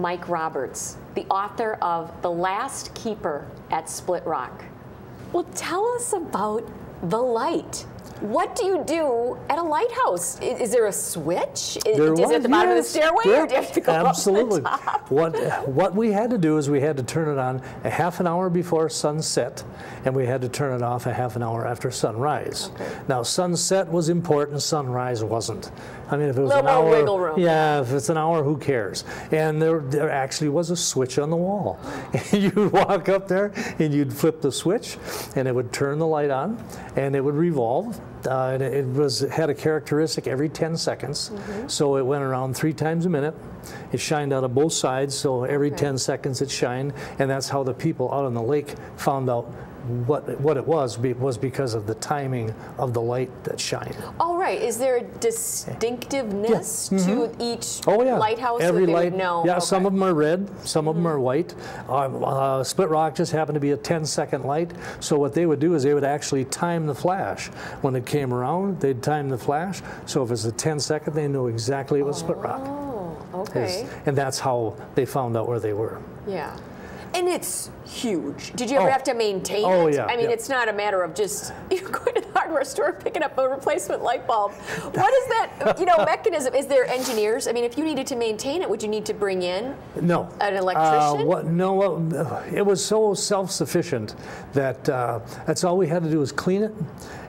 Mike Roberts, the author of The Last Keeper at Split Rock. Well, tell us about the light. What do you do at a lighthouse? Is there a switch? Is it at the bottom of the stairway, or do you have to go absolutely. up the top? What we had to do is we had to turn it on a half an hour before sunset, and we had to turn it off a half an hour after sunrise. Okay. Now, sunset was important, sunrise wasn't. I mean, if it was an hour, wiggle room. Yeah, if it's an hour, who cares? And there actually was a switch on the wall. You'd walk up there and you'd flip the switch, and it would turn the light on, and it would revolve. And it had a characteristic every 10 seconds, so it went around 3 times a minute. It shined out of both sides, so every 10 seconds it shined, and that's how the people out on the lake found out what it was because of the timing of the light that shined. All right. Is there a distinctiveness to each lighthouse? Every that light, would know? yeah. Some of them are red, some of them are white. Split Rock just happened to be a 10-second light, so what they would do is they would actually time the flash. When it came around, they'd time the flash, so if it's a 10-second, they knew exactly it was Split Rock. Oh, okay. And that's how they found out where they were. Yeah. And it's huge. Did you ever have to maintain it? Oh, yeah. I mean, it's not a matter of just going to the hardware store picking up a replacement light bulb. What is that, mechanism? Is there engineers? I mean, if you needed to maintain it, would you need to bring in an electrician? No, it was so self-sufficient that that's all we had to do was clean it.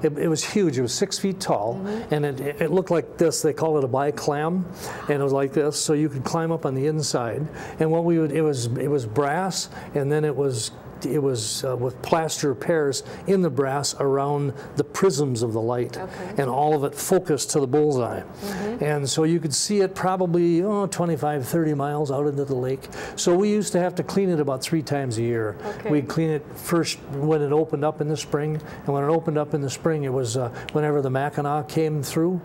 It was huge. It was 6 feet tall, and it looked like this. They call it a bi-clam, and it was like this, so you could climb up on the inside. And what we would, it was brass, and then it was with plaster pairs in the brass around the prisms of the light, and all of it focused to the bullseye. And so you could see it probably 25, 30 miles out into the lake. So we used to have to clean it about 3 times a year. We'd clean it first when it opened up in the spring, and when it opened up in the spring, it was whenever the Mackinac came through.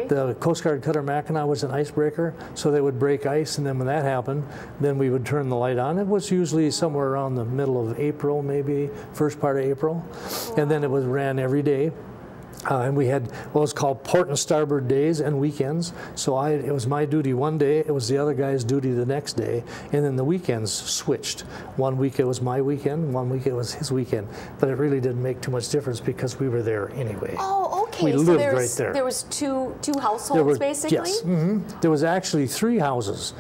The Coast Guard cutter Mackinac was an icebreaker, so they would break ice, and then when that happened, then we would turn the light on. It was usually somewhere around the middle of April, maybe first part of April, and then it ran every day. And we had what was called port and starboard days and weekends. So it was my duty one day, it was the other guy's duty the next day, and then the weekends switched. One week it was my weekend, one week it was his weekend. But it really didn't make too much difference because we were there anyway. Oh, okay. We lived right there. There was two households, basically? Yes. There was actually 3 houses.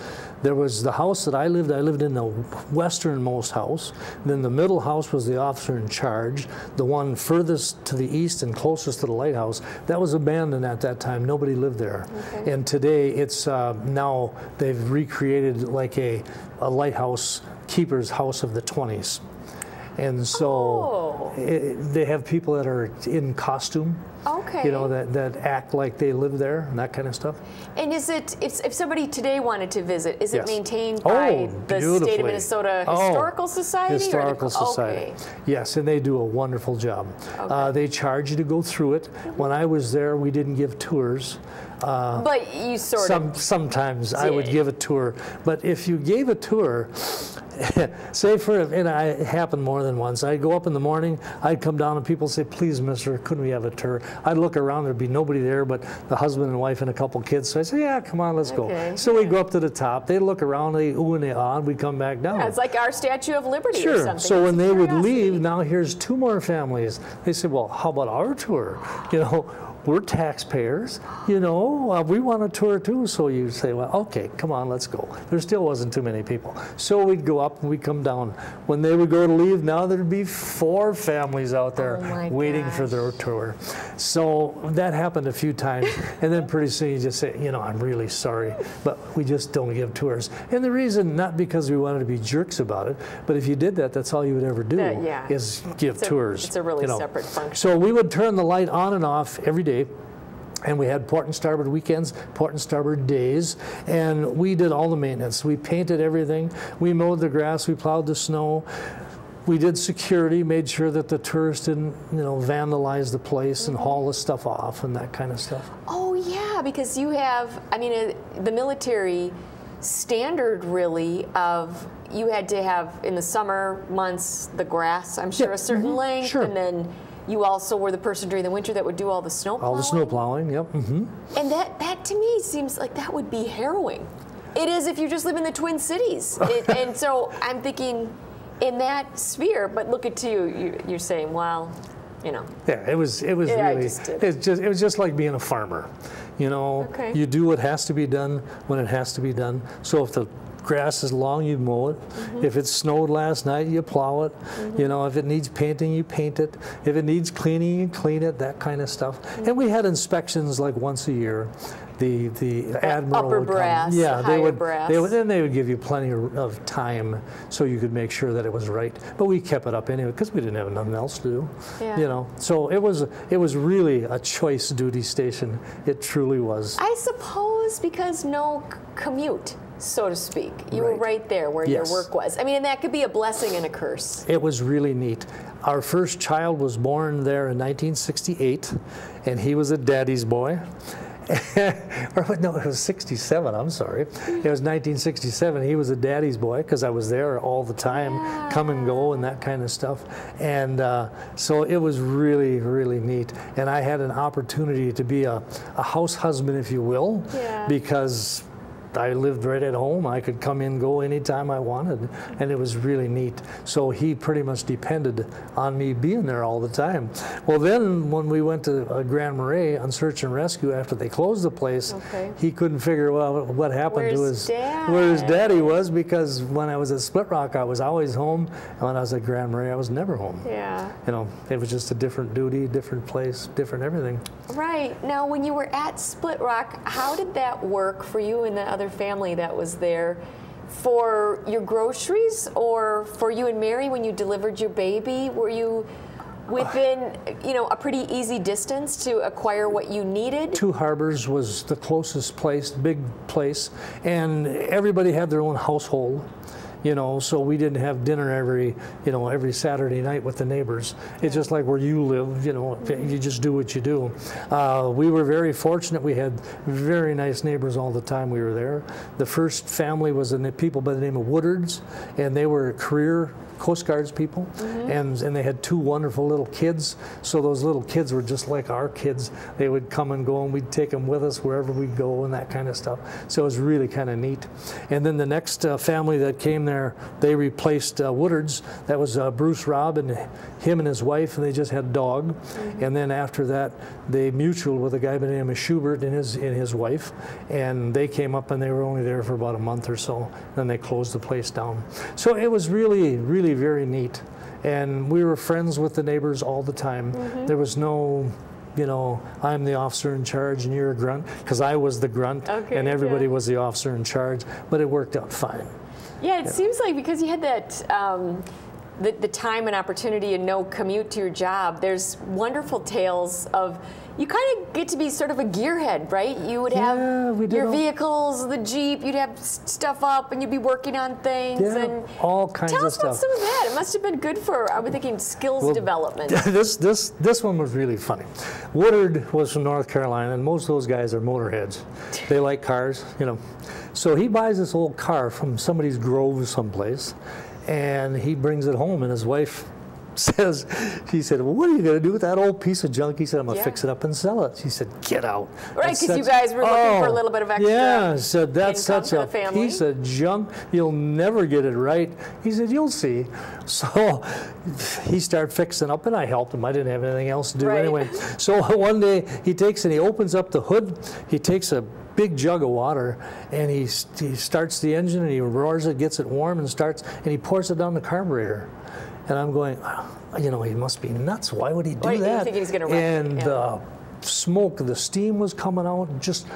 There was the house that I lived in the westernmost house. Then the middle house was the officer in charge. The one furthest to the east and closest to the lighthouse, that was abandoned at that time. Nobody lived there. And today it's now they've recreated like a lighthouse keeper's house of the 20s. And so they have people that are in costume, that act like they live there and that kind of stuff. And is it, if somebody today wanted to visit, is it maintained by the State of Minnesota Historical Society? Historical Society. Yes, and they do a wonderful job. They charge you to go through it. When I was there, we didn't give tours. But you sometimes I would give a tour. But if you gave a tour, say and it happened more than once. I'd go up in the morning, I'd come down and people say, please, mister, couldn't we have a tour? I'd look around, there'd be nobody there but the husband and wife and a couple kids. So I say, yeah, come on, let's go. So we'd go up to the top, they'd look around, they ooh and they ah, and we'd come back down. Yeah, it's like our Statue of Liberty or something. So when they would leave, now here's 2 more families. They said, well, how about our tour? We're taxpayers, we want a tour too. So you say, well, okay, come on, let's go. There still wasn't too many people. So we'd go up and we'd come down. When they would go to leave, now there'd be 4 families out there waiting for their tour. So that happened a few times. And then pretty soon you just say, I'm really sorry, but we just don't give tours. And the reason, not because we wanted to be jerks about it, but if you did that, that's all you would ever do is give tours. It's a really separate function. So we would turn the light on and off every day. And we had port and starboard weekends, port and starboard days, and we did all the maintenance. We painted everything, we mowed the grass, we plowed the snow, we did security, made sure that the tourists didn't, vandalize the place and haul the stuff off and that kind of stuff. Oh yeah, because you have, the military standard really of you had to have in the summer months the grass, I'm sure, a certain length, and then you also were the person during the winter that would do all the snow plowing? All the snow plowing, yep. And that to me seems like that would be harrowing. It is if you just live in the Twin Cities. And so I'm thinking in that sphere, but look at you, you're saying, well, you know. Yeah, it was really, it was just like being a farmer. You know, you do what has to be done when it has to be done. So if the grass is long, you mow it. If it snowed last night, you plow it. You know, if it needs painting, you paint it. If it needs cleaning, you clean it, that kind of stuff. And we had inspections like once a year. The admiral upper would brass, come. Yeah, higher brass. Then they would give you plenty of time so you could make sure that it was right. But we kept it up anyway because we didn't have nothing else to do. Yeah. You know, so it was really a choice duty station. It truly was. I suppose because no commute, so to speak. You were right there where your work was. I mean, and that could be a blessing and a curse. It was really neat. Our first child was born there in 1968, and he was a daddy's boy. Or no, it was 67, I'm sorry. It was 1967. He was a daddy's boy because I was there all the time, come and go and that kind of stuff. And so it was really, really neat. And I had an opportunity to be a house husband, if you will, because I lived right at home. I could come in, go anytime I wanted, and it was really neat. So he pretty much depended on me being there all the time. Well, then when we went to Grand Marais on search and rescue after they closed the place, he couldn't figure out what happened to his where his daddy was, because when I was at Split Rock, I was always home, and when I was at Grand Marais, I was never home. Yeah, you know, it was just a different duty, different place, different everything. Right. Now, when you were at Split Rock, how did that work for you and the other family that was there? For your groceries, or for you and Mary when you delivered your baby? Were you within, you know, a pretty easy distance to acquire what you needed? Two Harbors was the closest place, big place, and everybody had their own household. You know, so we didn't have dinner every Saturday night with the neighbors. It's just like where you live, you know, you just do what you do. We were very fortunate. We had very nice neighbors all the time we were there. The first family was people by the name of Woodards, and they were career Coast Guards people, and they had two wonderful little kids. So those little kids were just like our kids. They would come and go, and we'd take them with us wherever we go and that kind of stuff. So it was really kind of neat. And then the next family that came there, they replaced Woodards. That was Bruce Robb and him and his wife, and they just had a dog. And then after that, they mutualed with a guy by the name of Schubert and his wife, and they came up, and they were only there for about a month or so. Then they closed the place down. So it was really, really very neat, and we were friends with the neighbors all the time. There was no, you know, I'm the officer in charge and you're a grunt, because I was the grunt, and everybody was the officer in charge, but it worked out fine. Yeah, it seems like because you had that the time and opportunity and no commute to your job, there's wonderful tales of, you kind of get to be sort of a gearhead, right? You would have your vehicles, the Jeep, you'd have stuff up, and you'd be working on things. And all kinds of stuff. Tell us about some of that. It must have been good for, I would thinking, skills development. This one was really funny. Woodard was from North Carolina, and most of those guys are motorheads. They like cars, you know. So he buys this old car from somebody's grove someplace, and he brings it home, and his wife she said, well, what are you going to do with that old piece of junk? He said, I'm going to fix it up and sell it. She said, get out. Right, because you guys were looking for a little bit of extra Yeah, said, that's such a piece of junk. You'll never get it right. He said, you'll see. So he started fixing up, and I helped him. I didn't have anything else to do anyway. So one day he takes and he opens up the hood. He takes a big jug of water, and he starts the engine, and he roars it, gets it warm, and and he pours it down the carburetor. And I'm going, you know, he must be nuts. Why would he do that? You think he's going to wreck and the smoke, the steam was coming out, just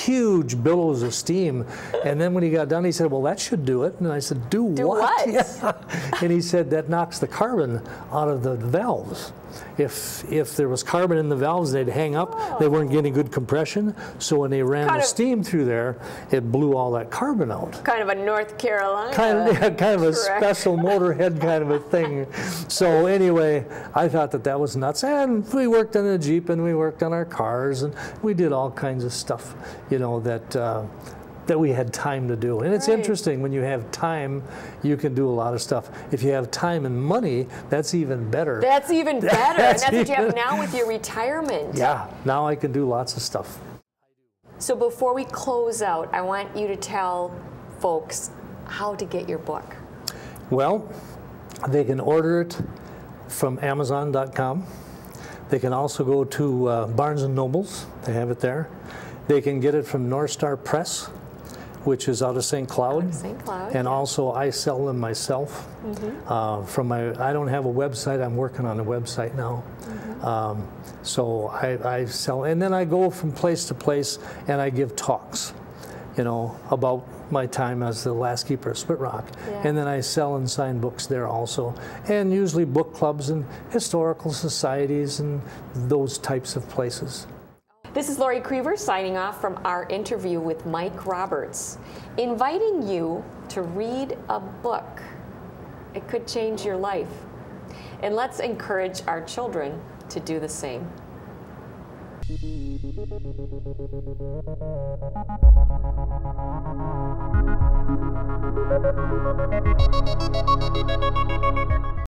huge billows of steam. And then when he got done, he said, well, that should do it. And I said, do what? Yeah. And he said, that knocks the carbon out of the valves. If there was carbon in the valves, they'd hang up. They weren't getting good compression. So when they ran the steam through there, it blew all that carbon out. Kind of a North Carolina. Kind of a special motorhead kind of a thing. So anyway, I thought that was nuts. And we worked on the Jeep, and we worked on our cars, and we did all kinds of stuff, you know, that we had time to do. And it's interesting, when you have time, you can do a lot of stuff. If you have time and money, that's even better. That's even better. And that's what you have now with your retirement. Yeah, now I can do lots of stuff. So before we close out, I want you to tell folks how to get your book? Well, they can order it from Amazon.com. They can also go to Barnes & Nobles. They have it there. They can get it from North Star Press, which is out of St. Cloud. Out of St. Cloud. And also I sell them myself. I don't have a website. I'm working on a website now. So I sell, and then I go from place to place and I give talks, you know, about my time as the last keeper of Split Rock. And then I sell and sign books there also. And usually book clubs and historical societies and those types of places. This is Lori Creever signing off from our interview with Mike Roberts, inviting you to read a book. It could change your life. And let's encourage our children to do the same.